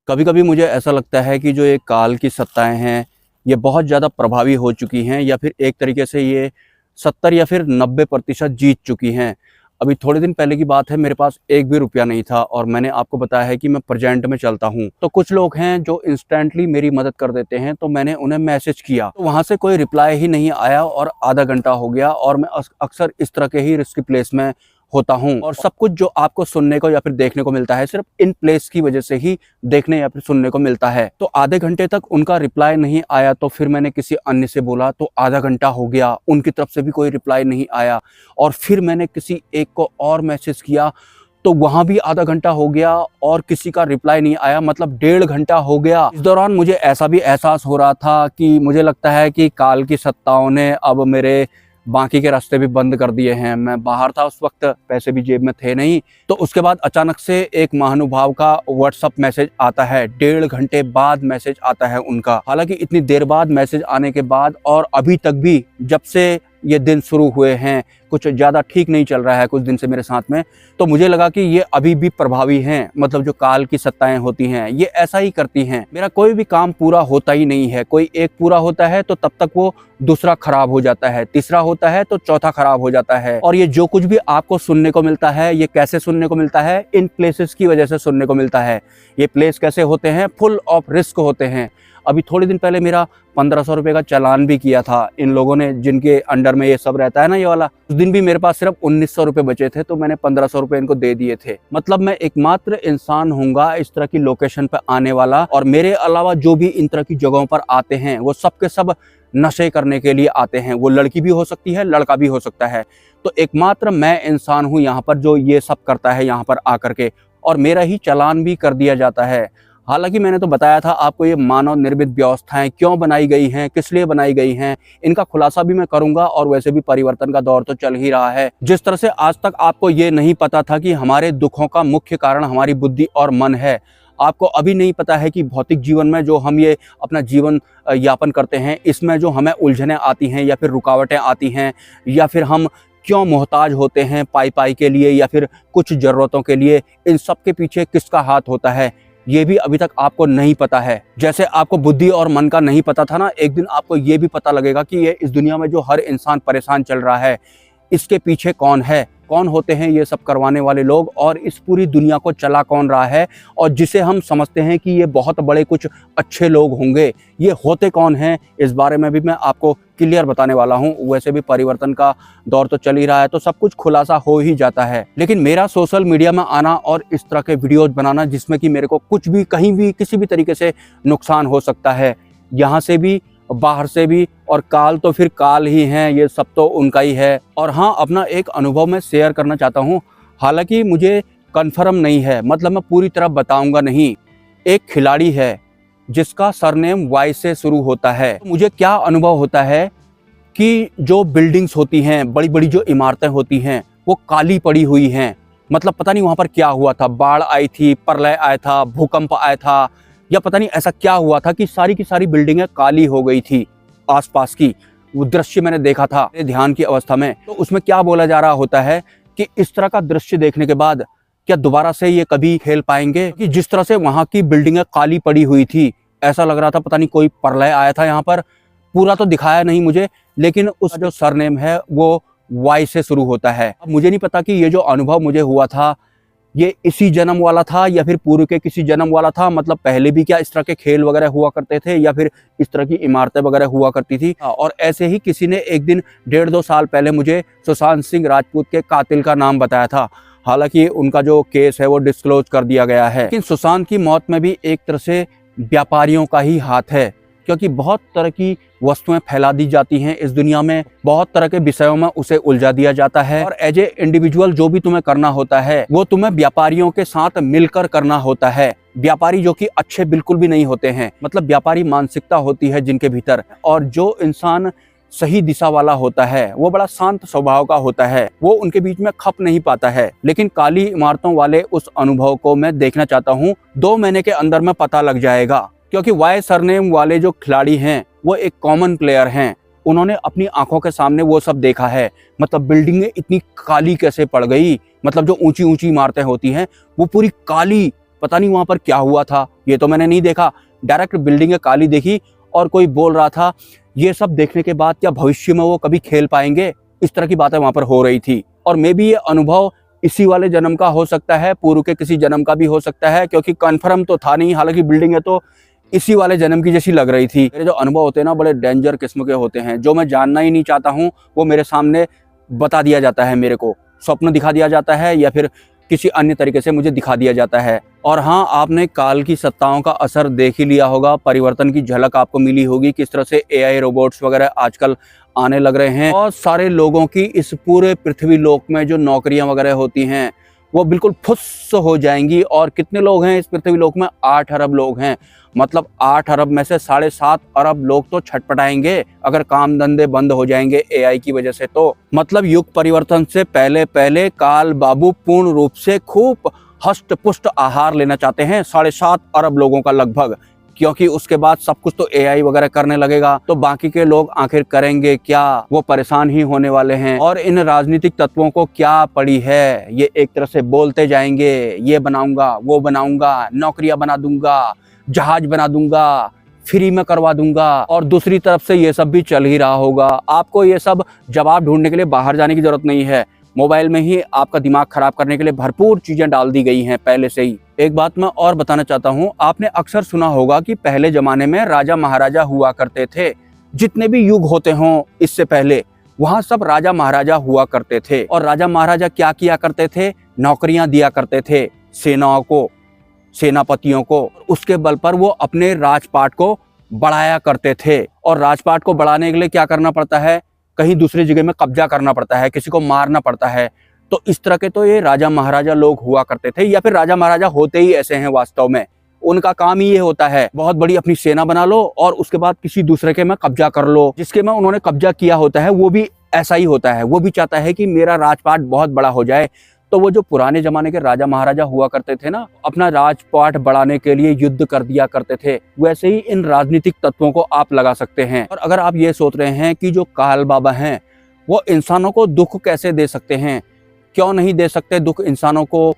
कभी कभी मुझे ऐसा लगता है कि जो ये काल की सत्ताएं हैं ये बहुत ज़्यादा प्रभावी हो चुकी हैं, या फिर एक तरीके से ये 70 या फिर 90% जीत चुकी हैं। अभी थोड़े दिन पहले की बात है, मेरे पास एक भी रुपया नहीं था और मैंने आपको बताया है कि मैं प्रेजेंट में चलता हूँ। तो कुछ लोग हैं जो इंस्टेंटली मेरी मदद कर देते हैं, तो मैंने उन्हें मैसेज किया तो वहाँ से कोई रिप्लाई ही नहीं आया और आधा घंटा हो गया। और मैं अक्सर इस तरह के ही रिस्की प्लेस में होता हूँ, और सब कुछ जो आपको सुनने को या फिर देखने को मिलता है सिर्फ इन प्लेस की वजह से ही देखने या फिर सुनने को मिलता है। तो आधे घंटे तक उनका रिप्लाई नहीं आया, तो फिर मैंने किसी अन्य से बोला तो आधा घंटा हो गया, उनकी तरफ से भी कोई रिप्लाई नहीं आया। और फिर मैंने किसी एक को और मैसेज किया तो वहां भी आधा घंटा हो गया और किसी का रिप्लाई नहीं आया, मतलब 1.5 घंटा हो गया। इस दौरान मुझे ऐसा भी एहसास हो रहा था कि मुझे लगता है कि काल की सत्ताओं ने अब मेरे बाकी के रास्ते भी बंद कर दिए हैं। मैं बाहर था उस वक्त, पैसे भी जेब में थे नहीं। तो उसके बाद अचानक से एक महानुभाव का व्हाट्सअप मैसेज आता है, 1.5 घंटे बाद मैसेज आता है उनका। हालांकि इतनी देर बाद मैसेज आने के बाद और अभी तक भी, जब से ये दिन शुरू हुए हैं, कुछ ज़्यादा ठीक नहीं चल रहा है कुछ दिन से मेरे साथ में, तो मुझे लगा कि ये अभी भी प्रभावी हैं। मतलब जो काल की सत्ताएं होती हैं ये ऐसा ही करती हैं। मेरा कोई भी काम पूरा होता ही नहीं है, कोई एक पूरा होता है तो तब तक वो दूसरा खराब हो जाता है, तीसरा होता है तो चौथा खराब हो जाता है। और ये जो कुछ भी आपको सुनने को मिलता है, ये कैसे सुनने को मिलता है? इन प्लेसेस की वजह से सुनने को मिलता है। ये प्लेस कैसे होते हैं? फुल ऑफ रिस्क होते हैं। अभी थोड़े दिन पहले मेरा 1500 रुपये का चालान भी किया था इन लोगों ने, जिनके अंडर में ये सब रहता है ना, ये वाला। उस दिन भी मेरे पास सिर्फ 1900 रुपये बचे थे, तो मैंने 1500 रुपये इनको दे दिए थे। मतलब मैं एकमात्र इंसान हूँगा इस तरह की लोकेशन पर आने वाला, और मेरे अलावा जो भी इन तरह की जगहों पर आते हैं वो सब के सब नशे करने के लिए आते हैं। वो लड़की भी हो सकती है, लड़का भी हो सकता है। तो एकमात्र मैं इंसान हूँ यहाँ पर जो ये सब करता है यहाँ पर आकर के, और मेरा ही चालान भी कर दिया जाता है। हालांकि मैंने तो बताया था आपको ये मानव निर्मित व्यवस्थाएं क्यों बनाई गई हैं, किस लिए बनाई गई हैं, इनका खुलासा भी मैं करूंगा। और वैसे भी परिवर्तन का दौर तो चल ही रहा है। जिस तरह से आज तक आपको ये नहीं पता था कि हमारे दुखों का मुख्य कारण हमारी बुद्धि और मन है, आपको अभी नहीं पता है कि भौतिक जीवन में जो हम ये अपना जीवन यापन करते हैं, इसमें जो हमें उलझनें आती हैं या फिर रुकावटें आती हैं, या फिर हम क्यों मोहताज होते हैं पाई के लिए या फिर कुछ ज़रूरतों के लिए, इन सब के पीछे किसका हाथ होता है, ये भी अभी तक आपको नहीं पता है। जैसे आपको बुद्धि और मन का नहीं पता था ना, एक दिन आपको ये भी पता लगेगा कि ये इस दुनिया में जो हर इंसान परेशान चल रहा है, इसके पीछे कौन है, कौन होते हैं ये सब करवाने वाले लोग, और इस पूरी दुनिया को चला कौन रहा है, और जिसे हम समझते हैं कि ये बहुत बड़े कुछ अच्छे लोग होंगे, ये होते कौन हैं, इस बारे में भी मैं आपको क्लियर बताने वाला हूँ। वैसे भी परिवर्तन का दौर तो चल ही रहा है, तो सब कुछ खुलासा हो ही जाता है। लेकिन मेरा सोशल मीडिया में आना और इस तरह के वीडियोज बनाना जिसमें कि मेरे को कुछ भी, कहीं भी, किसी भी तरीके से नुकसान हो सकता है, यहाँ से भी, बाहर से भी, और काल तो फिर काल ही हैं, ये सब तो उनका ही है। और हाँ, अपना एक अनुभव मैं शेयर करना चाहता हूँ। हालांकि मुझे कंफर्म नहीं है, मतलब मैं पूरी तरह बताऊंगा नहीं। एक खिलाड़ी है जिसका सरनेम वाई से शुरू होता है। तो मुझे क्या अनुभव होता है कि जो बिल्डिंग्स होती हैं, बड़ी बड़ी जो इमारतें होती हैं, वो काली पड़ी हुई हैं। मतलब पता नहीं वहाँ पर क्या हुआ था, बाढ़ आई थी, प्रलय आया था, भूकंप आया था, या पता नहीं ऐसा क्या हुआ था कि सारी की सारी बिल्डिंगें काली हो गई थी। आसपास की वो दृश्य मैंने देखा था ध्यान की अवस्था में। तो उसमें क्या बोला जा रहा होता है कि इस तरह का दृश्य देखने के बाद क्या दोबारा से ये कभी खेल पाएंगे? कि जिस तरह से वहाँ की बिल्डिंगें काली पड़ी हुई थी, ऐसा लग रहा था पता नहीं कोई प्रलय आया था यहाँ पर। पूरा तो दिखाया नहीं मुझे, लेकिन उसका जो सरनेम है वो वाई से शुरू होता है। अब मुझे नहीं पता कि ये जो अनुभव मुझे हुआ था ये इसी जन्म वाला था या फिर पूर्व के किसी जन्म वाला था। मतलब पहले भी क्या इस तरह के खेल वगैरह हुआ करते थे, या फिर इस तरह की इमारतें वगैरह हुआ करती थी। और ऐसे ही किसी ने एक दिन 1.5-2 साल पहले मुझे सुशांत सिंह राजपूत के कातिल का नाम बताया था। हालांकि उनका जो केस है वो डिस्क्लोज कर दिया गया है, लेकिन सुशांत की मौत में भी एक तरह से व्यापारियों का ही हाथ है, क्योंकि बहुत तरह की वस्तुएं फैला दी जाती हैं इस दुनिया में, बहुत तरह के विषयों में उसे उलझा दिया जाता है। और एज ए इंडिविजुअल जो भी तुम्हें करना होता है वो तुम्हें व्यापारियों के साथ मिलकर करना होता है। व्यापारी जो कि अच्छे बिल्कुल भी नहीं होते हैं, मतलब व्यापारी मानसिकता होती है जिनके भीतर। और जो इंसान सही दिशा वाला होता है वो बड़ा शांत स्वभाव का होता है, वो उनके बीच में खप नहीं पाता है। लेकिन काली इमारतों वाले उस अनुभव को मैं देखना चाहता हूँ। 2 महीने के अंदर में पता लग जाएगा, क्योंकि वाई सरनेम वाले जो खिलाड़ी हैं वो एक कॉमन प्लेयर हैं। उन्होंने अपनी आंखों के सामने वो सब देखा है। मतलब बिल्डिंगें इतनी काली कैसे पड़ गई, मतलब जो ऊंची ऊंची इमारतें होती हैं वो पूरी काली पता नहीं वहां पर क्या हुआ था, ये तो मैंने नहीं देखा। डायरेक्ट बिल्डिंगें काली देखी और कोई बोल रहा था ये सब देखने के बाद क्या भविष्य में वो कभी खेल पाएंगे, इस तरह की बातें वहां पर हो रही थी। और मे बी ये अनुभव इसी वाले जन्म का हो सकता है, पूर्व के किसी जन्म का भी हो सकता है, क्योंकि कन्फर्म तो था नहीं। हालांकि बिल्डिंगें तो इसी वाले जन्म की जैसी लग रही थी। मेरे जो अनुभव होते हैं ना, बड़े डेंजर किस्म के होते हैं। जो मैं जानना ही नहीं चाहता हूँ वो मेरे सामने बता दिया जाता है, मेरे को स्वप्न दिखा दिया जाता है या फिर किसी अन्य तरीके से मुझे दिखा दिया जाता है। और हाँ, आपने काल की सत्ताओं का असर देख ही लिया होगा, परिवर्तन की झलक आपको मिली होगी, किस तरह से एआई रोबोट्स वगैरह आजकल आने लग रहे हैं। और सारे लोगों की इस पूरे पृथ्वी लोक में जो नौकरियां वगैरह होती हैं वो बिल्कुल फुस हो जाएंगी। और कितने लोग हैं इस पृथ्वी लोक में? 8 अरब लोग हैं। मतलब 8 अरब में से 7.5 अरब लोग तो छटपटाएंगे अगर काम धंधे बंद हो जाएंगे एआई की वजह से। तो मतलब युग परिवर्तन से पहले पहले काल बाबू पूर्ण रूप से खूब हष्ट पुष्ट आहार लेना चाहते हैं 7.5 अरब लोगों का लगभग, क्योंकि उसके बाद सब कुछ तो एआई वगैरह करने लगेगा। तो बाकी के लोग आखिर करेंगे क्या? वो परेशान ही होने वाले हैं। और इन राजनीतिक तत्वों को क्या पड़ी है, ये एक तरह से बोलते जाएंगे ये बनाऊंगा वो बनाऊंगा, नौकरियां बना दूंगा, जहाज बना दूंगा, फ्री में करवा दूंगा। और दूसरी तरफ से ये सब भी चल ही रहा होगा। आपको ये सब जवाब ढूंढने के लिए बाहर जाने की जरूरत नहीं है, मोबाइल में ही आपका दिमाग खराब करने के लिए भरपूर चीजें डाल दी गई हैं पहले से ही। एक बात मैं और बताना चाहता हूँ, आपने अक्सर सुना होगा कि पहले जमाने में राजा महाराजा हुआ करते थे। जितने भी युग होते हों इससे पहले, वहां सब राजा महाराजा हुआ करते थे। और राजा महाराजा क्या किया करते थे? नौकरियां दिया करते थे सेनाओं को, सेनापतियों को। उसके बल पर वो अपने राजपाट को बढ़ाया करते थे। और राजपाट को बढ़ाने के लिए क्या करना पड़ता है? कहीं दूसरी जगह में कब्जा करना पड़ता है, किसी को मारना पड़ता है। तो इस तरह के तो ये राजा महाराजा लोग हुआ करते थे, या फिर राजा महाराजा होते ही ऐसे हैं वास्तव में। उनका काम ही ये होता है, बहुत बड़ी अपनी सेना बना लो और उसके बाद किसी दूसरे के में कब्जा कर लो। जिसके में उन्होंने कब्जा किया होता है वो भी ऐसा ही होता है, वो भी चाहता है कि मेरा राजपाट बहुत बड़ा हो जाए। तो वो जो पुराने जमाने के राजा महाराजा हुआ करते थे ना, अपना राजपाट बढ़ाने के लिए युद्ध कर दिया करते थे। वैसे ही इन राजनीतिक तत्वों को आप लगा सकते हैं। और अगर आप ये सोच रहे हैं कि जो काल बाबा हैं वो इंसानों को दुख कैसे दे सकते हैं, क्यों नहीं दे सकते दुख इंसानों को।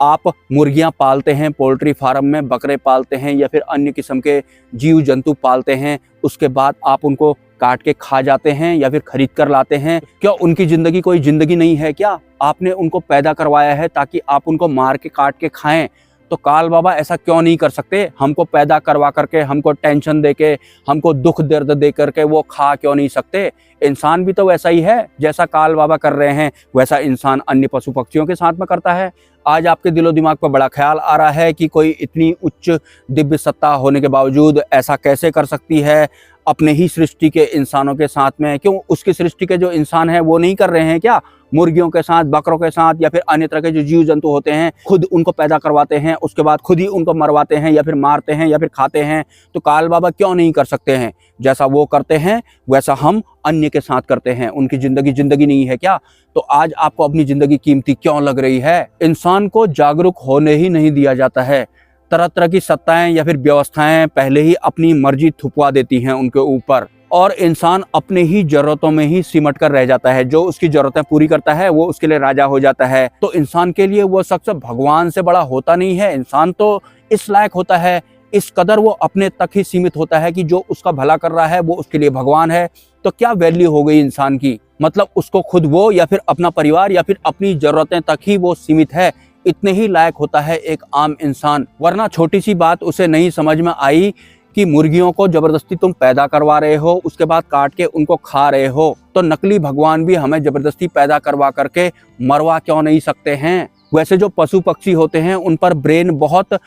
आप मुर्गियां पालते हैं पोल्ट्री फार्म में, बकरे पालते हैं या फिर अन्य किस्म के जीव जंतु पालते हैं, उसके बाद आप उनको काट के खा जाते हैं या फिर खरीद कर लाते हैं। क्या उनकी जिंदगी कोई जिंदगी नहीं है क्या? आपने उनको पैदा करवाया है ताकि आप उनको मार के काट के खाएं। तो काल बाबा ऐसा क्यों नहीं कर सकते? हमको पैदा करवा करके, हमको टेंशन देके, हमको दुख दर्द दे करके वो खा क्यों नहीं सकते? इंसान भी तो वैसा ही है, जैसा काल बाबा कर रहे हैं वैसा इंसान अन्य पशु पक्षियों के साथ में करता है। आज आपके दिलो दिमाग पर बड़ा ख्याल आ रहा है कि कोई इतनी उच्च दिव्य सत्ता होने के बावजूद ऐसा कैसे कर सकती है अपने ही सृष्टि के इंसानों के साथ में। क्यों उसकी सृष्टि के जो इंसान हैं वो नहीं कर रहे हैं क्या? मुर्गियों के साथ, बकरों के साथ या फिर अन्य तरह के जो जीव जंतु होते हैं, खुद उनको पैदा करवाते हैं, उसके बाद खुद ही उनको मरवाते हैं या फिर मारते हैं या फिर खाते हैं। तो काल बाबा क्यों नहीं कर सकते हैं? जैसा वो करते हैं वैसा हम अन्य के साथ करते हैं। उनकी जिंदगी जिंदगी नहीं है क्या? तो आज आपको अपनी जिंदगी कीमती क्यों लग रही है? इंसान को जागरूक होने ही नहीं दिया जाता है। तरह तरह की सत्ताएं या फिर व्यवस्थाएं पहले ही अपनी मर्जी थुपवा देती हैं उनके ऊपर, और इंसान अपने ही जरूरतों में ही सिमट कर रह जाता है। जो उसकी जरूरतें पूरी करता है वो उसके लिए राजा हो जाता है। तो इंसान के लिए वो शख्स भगवान से बड़ा होता नहीं है। इंसान तो इस लायक होता है, इस कदर वो अपने तक ही सीमित होता है कि जो उसका भला कर रहा है वो उसके लिए भगवान है। तो क्या वैल्यू हो गई इंसान की? मतलब उसको खुद वो या फिर अपना परिवार या फिर अपनी जरूरतें तक ही वो सीमित है। इतने ही लायक होता है एक आम इंसान। वरना छोटी सी बात उसे नहीं समझ में आई कि मुर्गियों को जबरदस्ती तुम पैदा करवा रहे हो, उसके बाद काट के उनको खा रहे हो, तो नकली भगवान भी हमें जबरदस्ती पैदा करवा करके मरवा क्यों नहीं सकते हैं? वैसे जो पशु पक्षी होते हैं उन पर ब्रेन बहुत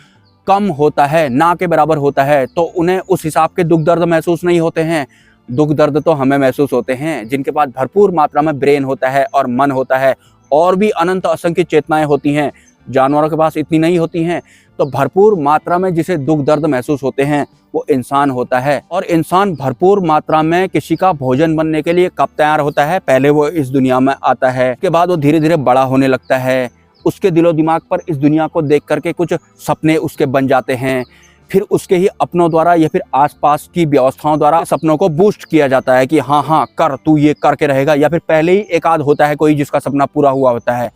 कम होता है, ना के बराबर होता है, तो उन्हें उस हिसाब के दुख दर्द महसूस नहीं होते हैं। दुख दर्द तो हमें महसूस होते हैं जिनके पास भरपूर मात्रा में ब्रेन होता है और मन होता है, और भी अनंत असंख्य चेतनाएं होती हैं। जानवरों के पास इतनी नहीं होती हैं। तो भरपूर मात्रा में जिसे दुख दर्द महसूस होते हैं वो इंसान होता है। और इंसान भरपूर मात्रा में किसी का भोजन बनने के लिए कब तैयार होता है? पहले वो इस दुनिया में आता है, उसके बाद वो धीरे धीरे बड़ा होने लगता है। उसके दिलो दिमाग पर इस दुनिया को देख करके कुछ सपने उसके बन जाते हैं, फिर उसके ही अपनों द्वारा या फिर आसपास की व्यवस्थाओं द्वारा सपनों को बूस्ट किया जाता है कि हाँ हाँ कर, तू ये करके रहेगा। या फिर पहले ही एक आध होता है कोई जिसका सपना पूरा हुआ होता है,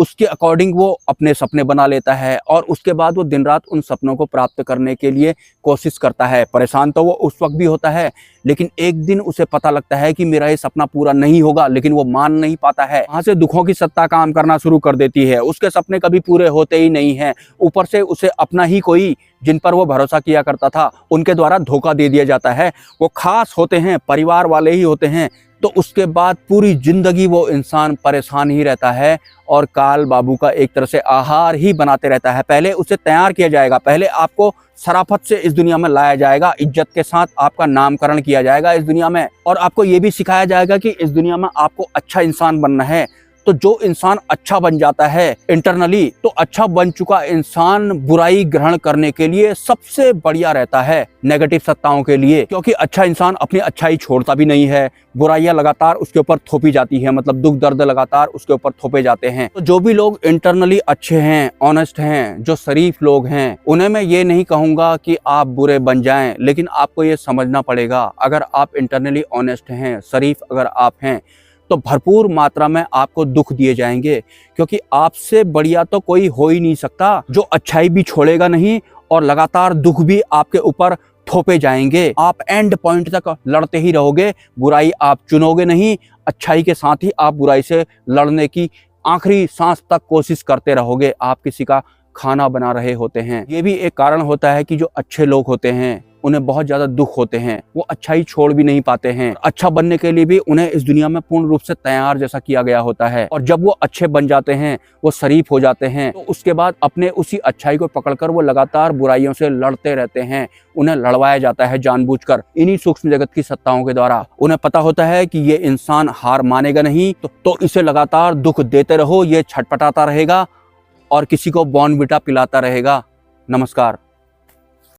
उसके अकॉर्डिंग वो अपने सपने बना लेता है और उसके बाद वो दिन रात उन सपनों को प्राप्त करने के लिए कोशिश करता है। परेशान तो वो उस वक्त भी होता है, लेकिन एक दिन उसे पता लगता है कि मेरा ये सपना पूरा नहीं होगा, लेकिन वो मान नहीं पाता है। वहां से दुखों की सत्ता काम करना शुरू कर देती है। उसके सपने कभी पूरे होते ही नहीं हैं। ऊपर से उसे अपना ही कोई, जिन पर वो भरोसा किया करता था, उनके द्वारा धोखा दे दिया जाता है। वो खास होते हैं, परिवार वाले ही होते हैं। तो उसके बाद पूरी जिंदगी वो इंसान परेशान ही रहता है और काल बाबू का एक तरह से आहार ही बनाते रहता है। पहले उसे तैयार किया जाएगा, पहले आपको शराफत से इस दुनिया में लाया जाएगा, इज्जत के साथ आपका नामकरण किया जाएगा इस दुनिया में, और आपको ये भी सिखाया जाएगा कि इस दुनिया में आपको अच्छा इंसान बनना है। तो जो इंसान अच्छा बन जाता है इंटरनली, तो अच्छा बन चुका इंसान बुराई ग्रहण करने के लिए सबसे बढ़िया रहता है नेगेटिव सत्ताओं के लिए, क्योंकि अच्छा इंसान अपनी अच्छाई छोड़ता भी नहीं है। बुराइयां लगातार उसके ऊपर थोपी जाती है, मतलब दुख दर्द लगातार उसके ऊपर थोपे जाते हैं। तो जो भी लोग इंटरनली अच्छे हैं, ऑनेस्ट हैं, जो शरीफ लोग हैं, उन्हें मैं ये नहीं कहूंगा कि आप बुरे बन जाएं, लेकिन आपको ये समझना पड़ेगा, अगर आप इंटरनली ऑनेस्ट हैं, शरीफ अगर आप हैं, तो भरपूर मात्रा में आपको दुख दिए जाएंगे, क्योंकि आपसे बढ़िया तो कोई हो ही नहीं सकता जो अच्छाई भी छोड़ेगा नहीं और लगातार दुख भी आपके ऊपर थोपे जाएंगे। आप एंड पॉइंट तक लड़ते ही रहोगे, बुराई आप चुनोगे नहीं, अच्छाई के साथ ही आप बुराई से लड़ने की आखिरी सांस तक कोशिश करते रहोगे। आप किसी का खाना बना रहे होते हैं। ये भी एक कारण होता है कि जो अच्छे लोग होते हैं उन्हें बहुत ज्यादा दुख होते हैं, वो अच्छाई छोड़ भी नहीं पाते हैं। अच्छा बनने के लिए भी उन्हें इस दुनिया में पूर्ण रूप से तैयार जैसा किया गया होता है, और जब वो अच्छे बन जाते हैं, वो शरीफ हो जाते हैं, तो उसके बाद अपने उसी अच्छाई को पकड़कर वो लगातार बुराइयों से लड़ते रहते हैं। उन्हें लड़वाया जाता है जानबूझकर इन्हीं सूक्ष्म जगत की सत्ताओं के द्वारा। उन्हें पता होता है कि ये इंसान हार मानेगा नहीं, तो इसे लगातार दुख देते रहो, ये छटपटाता रहेगा और किसी को बॉर्नविटा पिलाता रहेगा। नमस्कार।